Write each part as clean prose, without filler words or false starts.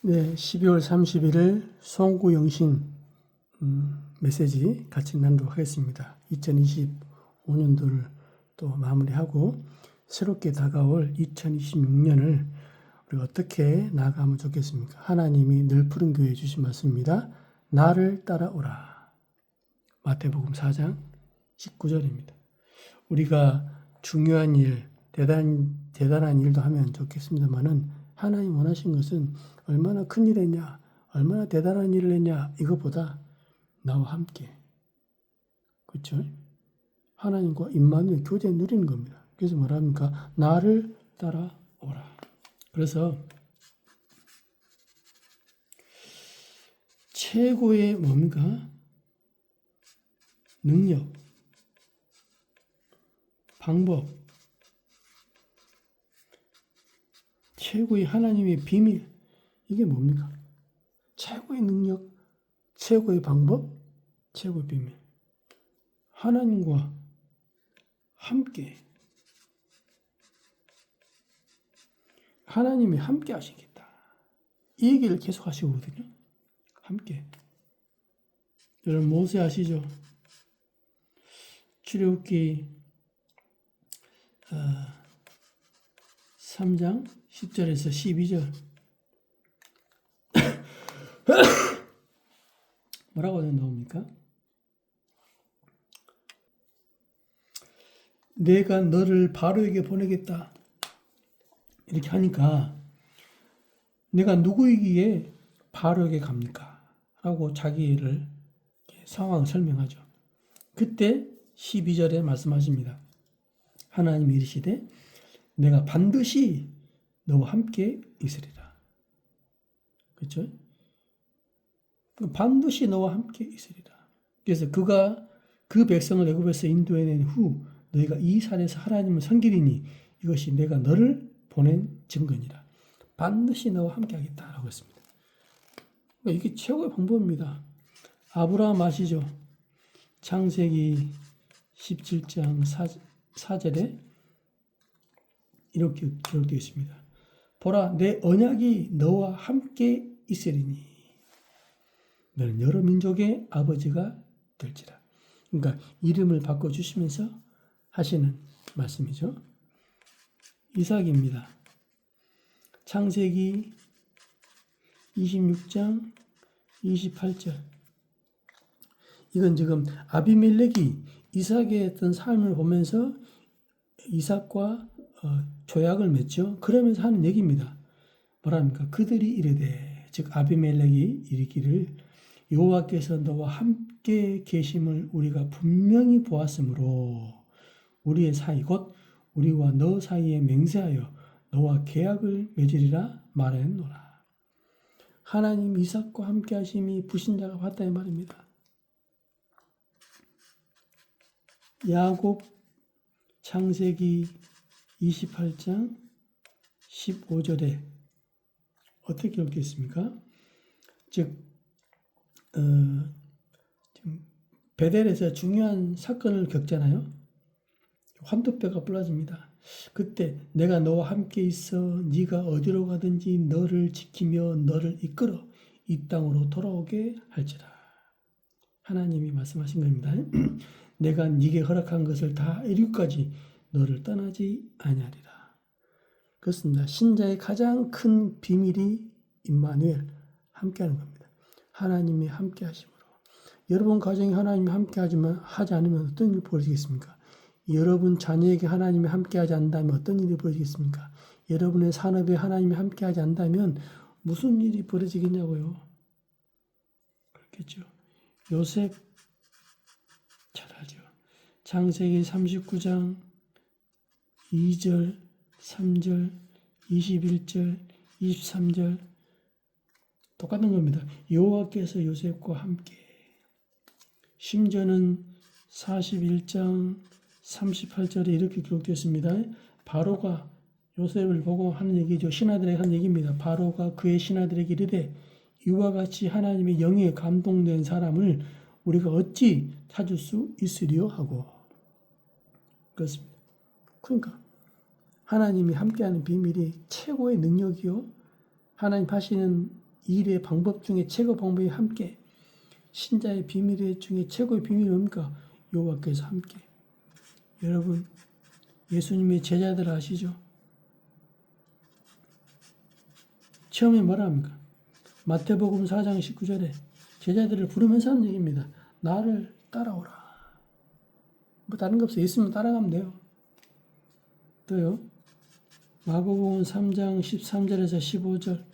네, 12월 31일 송구영신 메시지 같이 나누도록 하겠습니다. 2025년도를 또 마무리하고 새롭게 다가올 2026년을 우리가 어떻게 나아가면 좋겠습니까? 하나님이 늘 푸른 교회에 주신 말씀입니다. 나를 따라오라. 마태복음 4장 19절입니다. 우리가 중요한 일, 대단한 일도 하면 좋겠습니다만은 하나님 원하신 것은 얼마나 큰 일 했냐, 얼마나 대단한 일을 했냐, 이것보다 나와 함께, 그렇죠? 하나님과 임마누엘 교제 누리는 겁니다. 그래서 뭐랍니까? 나를 따라오라. 그래서 최고의 뭡니까? 능력, 방법, 최고의 하나님의 비밀, 이게 뭡니까? 최고의 능력, 최고의 방법, 최고의 비밀. 하나님과 함께, 하나님이 함께 하시겠다. 이 얘기를 계속 하시거든요. 함께. 여러분 모세 아시죠? 출애굽기 3장 10절에서 12절 뭐라고 나옵니까? 내가 너를 바로에게 보내겠다. 이렇게 하니까 내가 누구이기에 바로에게 갑니까? 라고 자기를 상황을 설명하죠. 그때 12절에 말씀하십니다. 하나님이 이르시되 내가 반드시 너와 함께 있으리라. 그렇죠? 반드시 너와 함께 있으리라. 그래서 그가 그 백성을 애굽에서 인도해낸 후 너희가 이 산에서 하나님을 섬기리니 이것이 내가 너를 보낸 증거니라. 반드시 너와 함께 하겠다라고 했습니다. 그러니까 이게 최고의 방법입니다. 아브라함 아시죠? 창세기 17장 4절에 이렇게 기록되어 있습니다. 보라, 내 언약이 너와 함께 있으리니 너는 여러 민족의 아버지가 될지라. 그러니까 이름을 바꿔주시면서 하시는 말씀이죠. 이삭입니다. 창세기 26장 28절. 이건 지금 아비멜렉이 이삭의 어떤 삶을 보면서 이삭과 조약을 맺죠. 그러면서 하는 얘기입니다. 뭐랍니까? 그들이 이르되, 즉 아비멜렉이 이르기를 여호와께서 너와 함께 계심을 우리가 분명히 보았으므로 우리의 사이 곧 우리와 너 사이에 맹세하여 너와 계약을 맺으리라 말했노라. 하나님 이삭과 함께 하심이 불신자가 봤다 이 말입니다. 야곱 창세기 28장 15절에 어떻게 기록되어 즉 베델에서 중요한 사건을 겪잖아요. 환도뼈가 부러집니다. 그때 내가 너와 함께 있어 네가 어디로 가든지 너를 지키며 너를 이끌어 이 땅으로 돌아오게 할지라. 하나님이 말씀하신 겁니다. 내가 네게 허락한 것을 다 이루기까지 너를 떠나지 아니하리라. 그렇습니다. 신자의 가장 큰 비밀이 임마누엘, 함께하는 겁니다. 하나님이 함께하심으로. 여러분 가정에 하나님이 함께하지 않으면 어떤 일이 벌어지겠습니까? 여러분 자녀에게 하나님이 함께하지 않는다면 어떤 일이 벌어지겠습니까? 여러분의 산업에 하나님이 함께하지 않는다면 무슨 일이 벌어지겠냐고요? 그렇겠죠. 요셉 잘 알죠. 창세기 39장 2절, 3절, 21절, 23절 똑같은 겁니다. 여호와께서 요셉과 함께. 심지어는 41장 38절에 이렇게 기록되었습니다. 바로가 요셉을 보고 하는 얘기죠. 신하들에게 하는 얘기입니다. 바로가 그의 신하들에게 이르되 이와 같이 하나님의 영에 감동된 사람을 우리가 어찌 찾을 수 있으리요 하고. 그렇습니다. 그러니까 하나님이 함께하는 비밀이 최고의 능력이요. 하나님 하시는 일의 방법 중에 최고 방법이 함께. 신자의 비밀 중에 최고의 비밀이 뭡니까? 여호와께서 함께. 여러분, 예수님의 제자들 아시죠? 처음에 뭐라 합니까? 마태복음 4장 19절에 제자들을 부르면서 하는 얘기입니다. 나를 따라오라. 뭐 다른 거 없어요. 예수님 따라가면 돼요. 또요. 마가복음 3장 13절에서 15절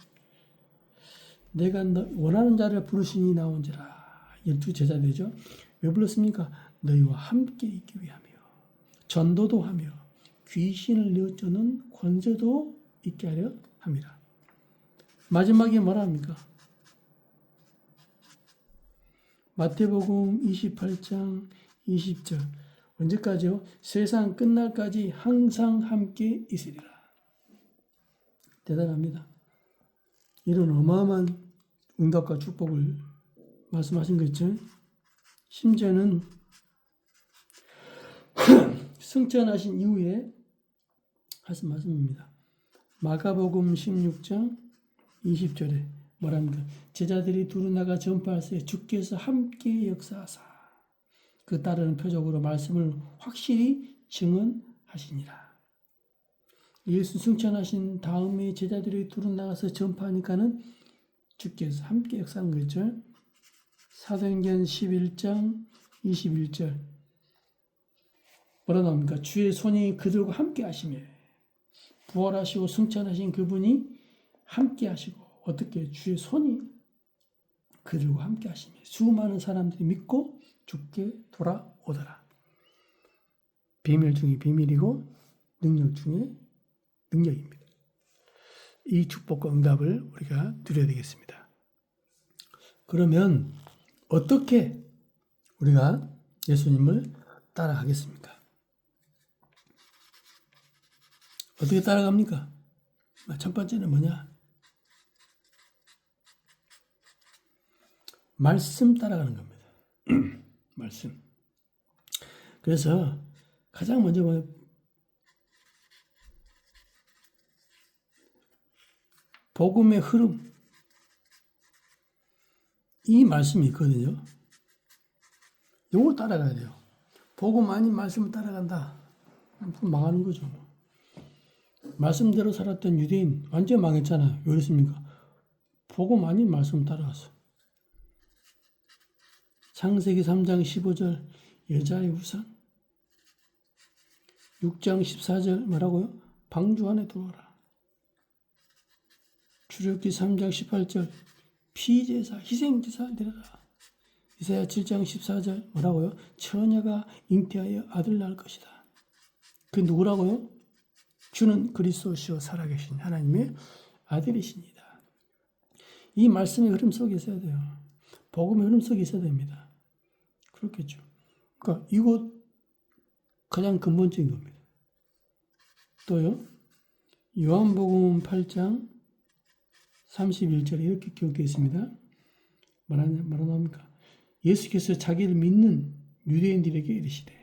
내가 원하는 자를 부르시니 나온지라. 12 제자들이죠. 왜 불렀습니까? 너희와 함께 있기 위하며 전도도 하며 귀신을 내어쫓는 권세도 있게 하려 함이라. 마지막에 뭐라 합니까? 마태복음 28장 20절 언제까지요? 세상 끝날까지 항상 함께 있으리라. 대단합니다. 이런 어마어마한 응답과 축복을 말씀하신 거 있죠? 심지어는 승천하신 이후에 하신 말씀입니다. 마가복음 16장 20절에 뭐랍니까? 제자들이 두루 나가 전파할세 주께서 함께 역사하사 그 따르는 표적으로 말씀을 확실히 증언하시니라. 예수 승천하신 다음에 제자들이 두루 나가서 전파하니까는 주께서 함께 역사하는 거죠. 사도행전 11장 21절 뭐라 나옵니까? 주의 손이 그들과 함께 하시며 부활하시고 승천하신 그분이 함께 하시고 어떻게 주의 손이 그들과 함께 하시며 수많은 사람들이 믿고 죽게 돌아오더라. 비밀 중에 비밀이고 능력 중에 능력입니다. 이 축복과 응답을 우리가 누려야 되겠습니다. 그러면 어떻게 우리가 예수님을 따라가겠습니까? 어떻게 따라갑니까? 첫 번째는 뭐냐? 말씀 따라가는 겁니다. 말씀. 그래서 가장 먼저 복음의 흐름. 이 말씀이 있거든요. 이걸 따라가야 돼요. 복음 아닌 말씀을 따라간다. 망하는 거죠. 말씀대로 살았던 유대인 완전 망했잖아요. 왜 그랬습니까? 복음 아닌 말씀을 따라갔어. 창세기 3장 15절 여자의 우상 6장 14절 뭐라고요? 방주 안에 들어오라. 출애굽기 3장 18절 피제사 희생제사를 드려라. 이사야 7장 14절 뭐라고요? 처녀가 잉태하여 아들 낳을 것이다. 그 누구라고요? 주는 그리스도시요 살아계신 하나님의 아들이십니다. 이 말씀의 흐름 속에 있어야 돼요. 복음의 흐름 속에 있어야 됩니다. 그렇겠죠. 그러니까 이것 가장 근본적인 겁니다. 또요. 요한복음 8장 31절에 이렇게 기록되어 있습니다. 말하나옵니까? 예수께서 자기를 믿는 유대인들에게 이르시되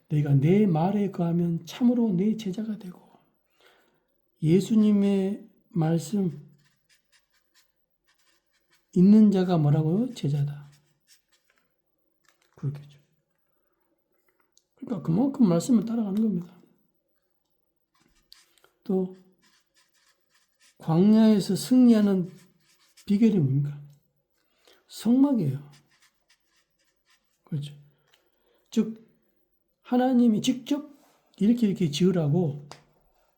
너희가 내 말에 거하면 참으로 내 제자가 되고 예수님의 말씀 있는 자가 뭐라고요? 제자다. 그렇겠죠. 그러니까 그만큼 말씀을 따라가는 겁니다. 또 광야에서 승리하는 비결이 뭡니까? 성막이에요. 그렇죠. 즉 하나님이 직접 이렇게 지으라고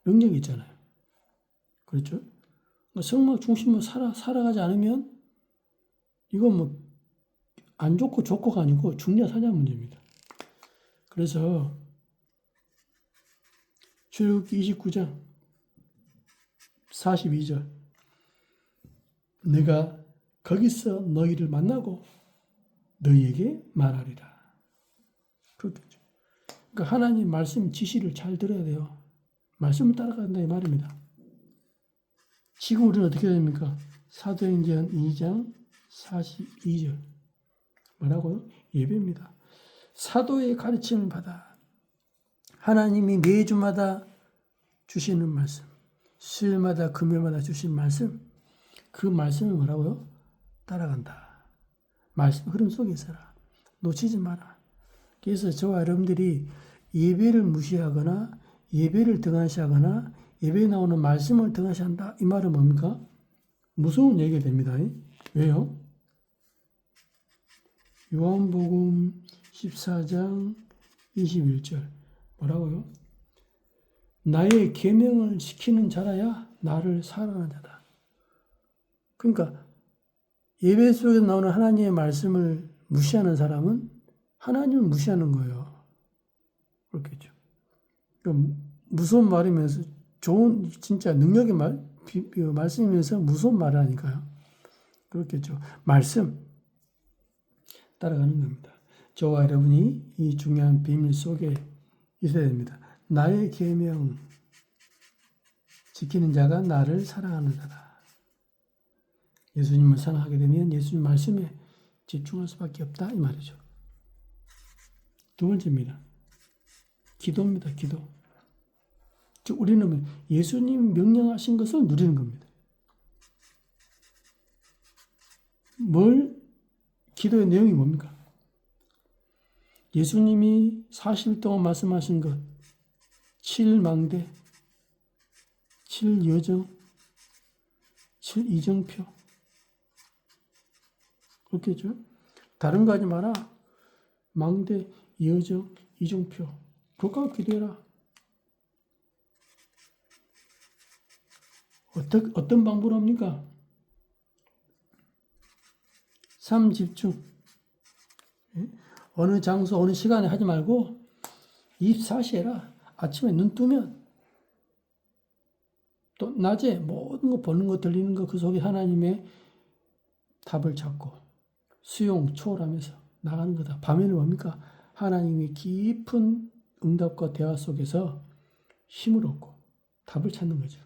명령이 있잖아요. 그렇죠? 성막 중심으로 살아가지 않으면 이건 뭐 안 좋고 좋고가 아니고 죽냐 사냐 문제입니다. 그래서 출애굽기 29장 42절 내가 거기서 너희를 만나고 너희에게 말하리라. 그렇겠죠. 그러니까 하나님 말씀 지시를 잘 들어야 돼요. 말씀을 따라간다 이 말입니다. 지금 우리는 어떻게 됩니까? 사도행전 2장 42절 뭐라고요? 예배입니다. 사도의 가르침을 받아 하나님이 매주마다 주시는 말씀, 수요일마다 금요일마다 주신 말씀 그 말씀을 뭐라고요? 따라간다. 말씀 흐름 속에 있어라. 놓치지 마라. 그래서 저와 여러분들이 예배를 무시하거나 예배를 등한시하거나 예배에 나오는 말씀을 등한시한다. 이 말은 뭡니까? 무서운 얘기가 됩니다. 왜요? 요한복음 14장 21절 뭐라고요? 나의 계명을 지키는 자라야 나를 사랑하는 자다. 그러니까 예배 속에 나오는 하나님의 말씀을 무시하는 사람은 하나님을 무시하는 거예요. 그렇겠죠. 무서운 말이면서 좋은 진짜 능력의 말씀이면서 무서운 말을 하니까요. 그렇겠죠. 말씀 따라가는 겁니다. 저와 여러분이 이 중요한 비밀 속에 있어야 됩니다. 나의 계명 지키는 자가 나를 사랑하는 자다. 예수님을 사랑하게 되면 예수님 말씀에 집중할 수밖에 없다 이 말이죠. 두 번째입니다. 기도입니다. 기도. 즉 우리는 예수님 명령하신 것을 누리는 겁니다. 기도의 내용이 뭡니까? 예수님이 40일 동안 말씀하신 것 7망대, 7여정, 7이정표 그렇겠죠? 다른 거 하지 마라. 망대, 여정, 이정표 그거 기도해라. 어떤 방법으로 합니까? 3 집중. 어느 장소, 어느 시간에 하지 말고 24시 해라. 아침에 눈 뜨면 또 낮에 모든 거 보는 거 들리는 거 그 속에 하나님의 답을 찾고 수용, 초월하면서 나가는 거다. 밤에는 뭡니까? 하나님의 깊은 응답과 대화 속에서 힘을 얻고 답을 찾는 거죠.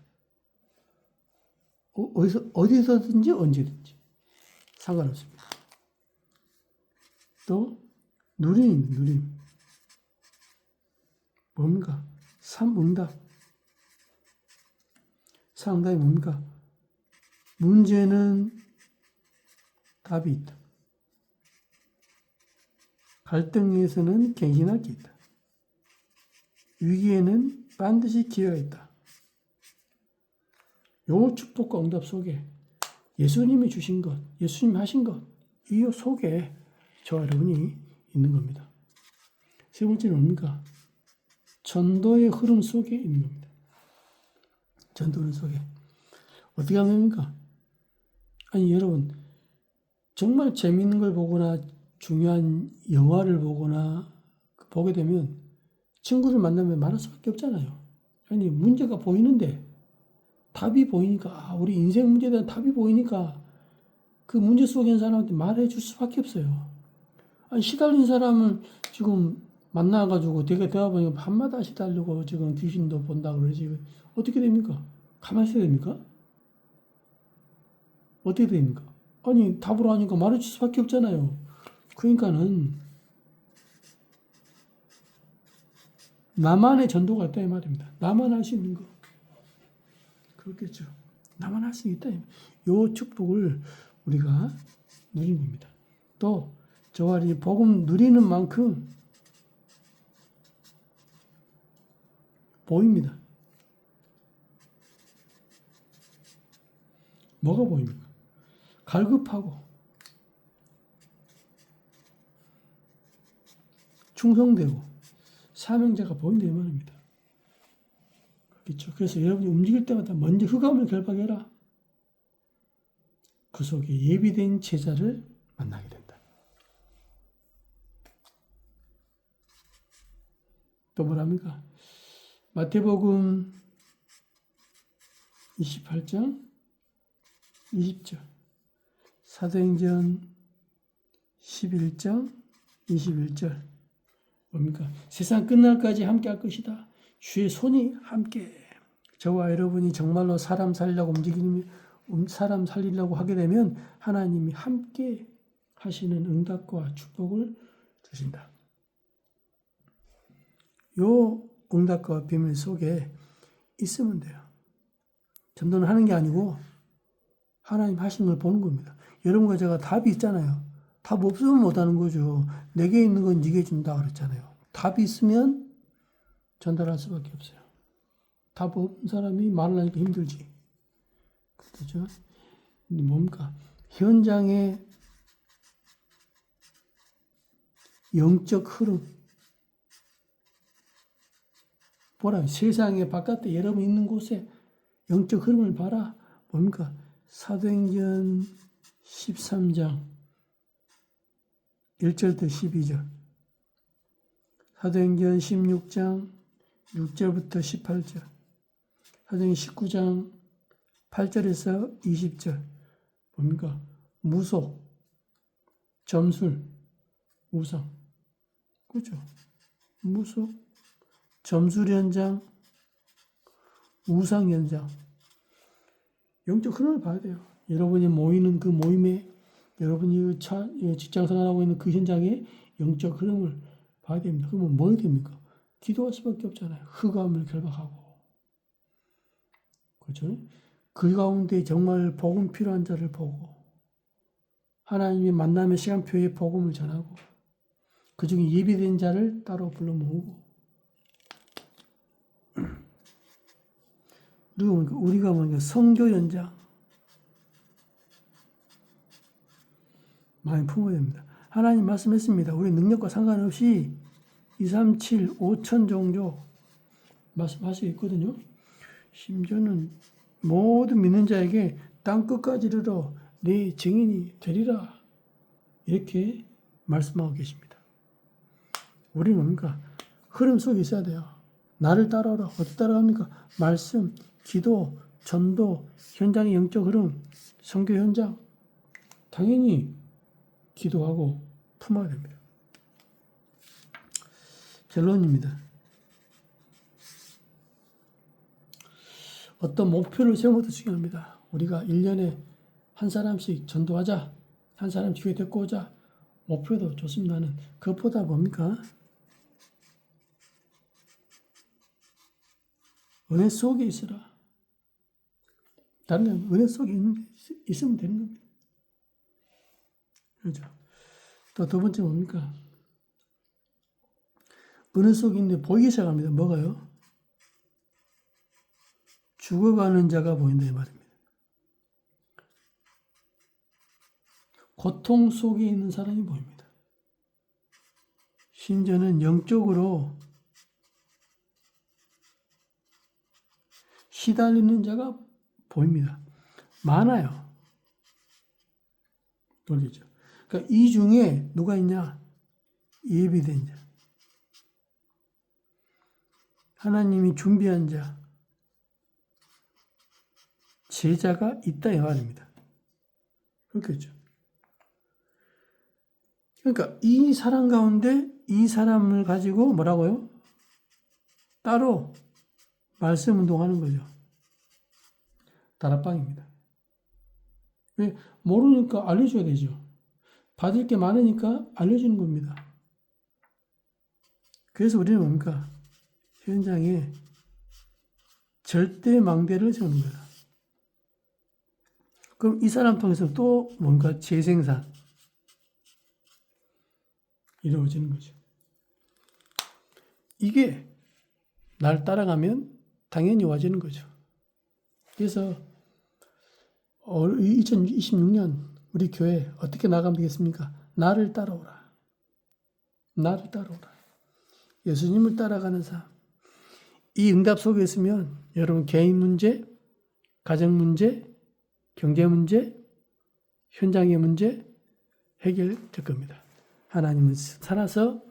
어디서든지 언제든지 상관없습니다. 또 누림 뭡니까? 삼응답. 삼응답이 뭡니까? 문제는 답이 있다. 갈등에서는 갱신할 게 있다. 위기에는 반드시 기회가 있다. 요 축복과 응답 속에 예수님이 주신 것, 예수님이 하신 것, 이 속에 저와 여러분이 있는 겁니다. 세 번째는 뭡니까? 전도의 흐름 속에 있는 겁니다. 전도 흐름 속에. 어떻게 하면 됩니까? 아니, 여러분, 정말 재밌는 걸 보거나 중요한 영화를 보거나 보게 되면 친구를 만나면 말할 수밖에 없잖아요. 아니, 문제가 보이는데 답이 보이니까, 우리 인생 문제에 대한 답이 보이니까 그 문제 속에 있는 사람한테 말해 줄 수밖에 없어요. 아니, 시달린 사람을 지금 만나가지고 되게 대화 보니까 밤마다 시달리고 지금 귀신도 본다 그러지. 어떻게 됩니까? 가만히 있어야 됩니까? 어떻게 됩니까? 아니, 답으로 하니까 말해 줄 수밖에 없잖아요. 그러니까는 나만의 전도가 있다 이 말입니다. 나만 할 수 있는 거. 그렇겠죠. 나만 할 수 있다. 이 축복을 우리가 누린 겁니다. 또 저와 이 복음 누리는 만큼 보입니다. 뭐가 보입니까? 갈급하고 충성되고 사명자가 보인다 이 말입니다. 그렇죠. 그래서 여러분이 움직일 때마다 먼저 흑암을 결박해라. 그 속에 예비된 제자를 만나게 된다. 또 뭐랍니까? 마태복음 28장 20절, 사도행전 11장 21절 뭡니까? 세상 끝날까지 함께 할 것이다. 주의 손이 함께. 저와 여러분이 정말로 사람 살리려고 사람 살리려고 하게 되면 하나님이 함께 하시는 응답과 축복을 주신다. 요 응답과 비밀 속에 있으면 돼요. 전도는 하는 게 아니고 하나님 하신 걸 보는 겁니다. 여러분과 제가 답이 있잖아요. 답 없으면 못하는 거죠. 내게 있는 건 네게 준다 그랬잖아요. 답이 있으면 전달할 수밖에 없어요. 답 없는 사람이 말을 하니까 힘들지. 그렇죠? 근데 뭡니까? 현장의 영적 흐름. 보라, 세상의 바깥에 여러분 있는 곳에 영적 흐름을 봐라. 뭡니까? 사도행전 13장 1절부터 12절. 사도행전 16장 6절부터 18절. 사도행전 19장 8절에서 20절. 뭡니까? 무속, 점술, 우상. 그죠? 무속, 점술 현장, 우상 현장. 영적 흐름을 봐야 돼요. 여러분이 모이는 그 모임에, 여러분이 직장 생활하고 있는 그 현장에 영적 흐름을 봐야 됩니다. 그러면 뭐 해야 됩니까? 기도할 수밖에 없잖아요. 흑암을 결박하고. 그렇죠? 그 가운데 정말 복음 필요한 자를 보고, 하나님의 만남의 시간표에 복음을 전하고, 그 중에 예비된 자를 따로 불러 모으고, 그리고 우리가 뭔가 선교 현장 많이 품어야 됩니다. 하나님 말씀했습니다. 우리 능력과 상관없이 2, 3, 7, 5천 종족 말씀하시고 있거든요. 심지어는 모든 믿는 자에게 땅 끝까지 이르러 내 증인이 되리라. 이렇게 말씀하고 계십니다. 우리는 뭡니까? 흐름 속에 있어야 돼요. 나를 따라오라. 어떻게 따라갑니까? 말씀, 기도, 전도, 현장의 영적 흐름, 선교 현장. 당연히 기도하고 품어야 됩니다. 결론입니다. 어떤 목표를 세우는 것도 중요합니다. 우리가 1년에 한 사람씩 전도하자, 한 사람씩 교회 데리고 오자. 목표도 좋습니다. 나는 그것보다 뭡니까? 은혜 속에 있으라. 다른 건 은혜 속에 있으면 되는 겁니다. 그렇죠? 또 두 번째 뭡니까? 은혜 속에 있는데 보이기 시작합니다. 뭐가요? 죽어가는 자가 보인다 이 말입니다. 고통 속에 있는 사람이 보입니다. 심지어는 영적으로 시달리는 자가 보입니다. 많아요. 돌리죠. 그러니까 이 중에 누가 있냐? 예비된 자. 하나님이 준비한 자. 제자가 있다 이 말입니다. 그렇겠죠. 그러니까 이 사람 가운데 이 사람을 가지고 뭐라고요? 따로 말씀 운동하는 거죠. 다락방입니다. 왜? 모르니까 알려줘야 되죠. 받을 게 많으니까 알려주는 겁니다. 그래서 우리는 뭡니까? 현장에 절대 망대를 세우는 거예요. 그럼 이 사람 통해서 또 뭔가 재생산 이루어지는 거죠. 이게 날 따라가면 당연히 와지는 거죠. 그래서 2026년 우리 교회 어떻게 나가면 되겠습니까? 나를 따라오라. 나를 따라오라. 예수님을 따라가는 삶. 이 응답 속에 있으면 여러분 개인 문제, 가정 문제, 경제 문제, 현장의 문제 해결될 겁니다. 하나님은 살아서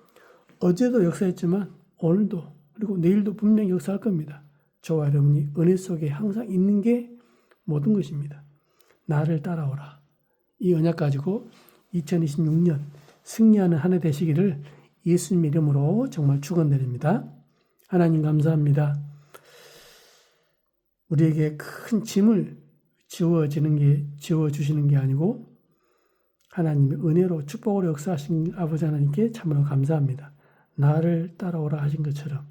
어제도 역사했지만 오늘도 그리고 내일도 분명히 역사할 겁니다. 저와 여러분이 은혜 속에 항상 있는 게 모든 것입니다. 나를 따라오라. 이 언약 가지고 2026년 승리하는 한 해 되시기를 예수님 이름으로 정말 축원드립니다. 하나님 감사합니다. 우리에게 큰 짐을 지워주시는 게 아니고 하나님의 은혜로 축복으로 역사하신 아버지 하나님께 참으로 감사합니다. 나를 따라오라 하신 것처럼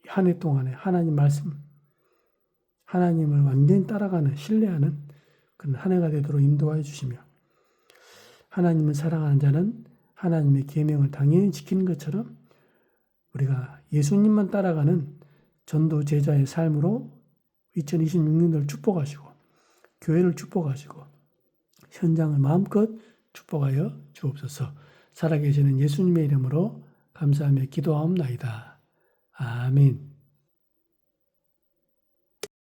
한 해 동안에 하나님 말씀, 하나님을 완전히 따라가는, 신뢰하는 그런 한 해가 되도록 인도하여 주시며 하나님을 사랑하는 자는 하나님의 계명을 당연히 지키는 것처럼 우리가 예수님만 따라가는 전도 제자의 삶으로 2026년도를 축복하시고 교회를 축복하시고 현장을 마음껏 축복하여 주옵소서. 살아계시는 예수님의 이름으로 감사하며 기도하옵나이다. 아멘.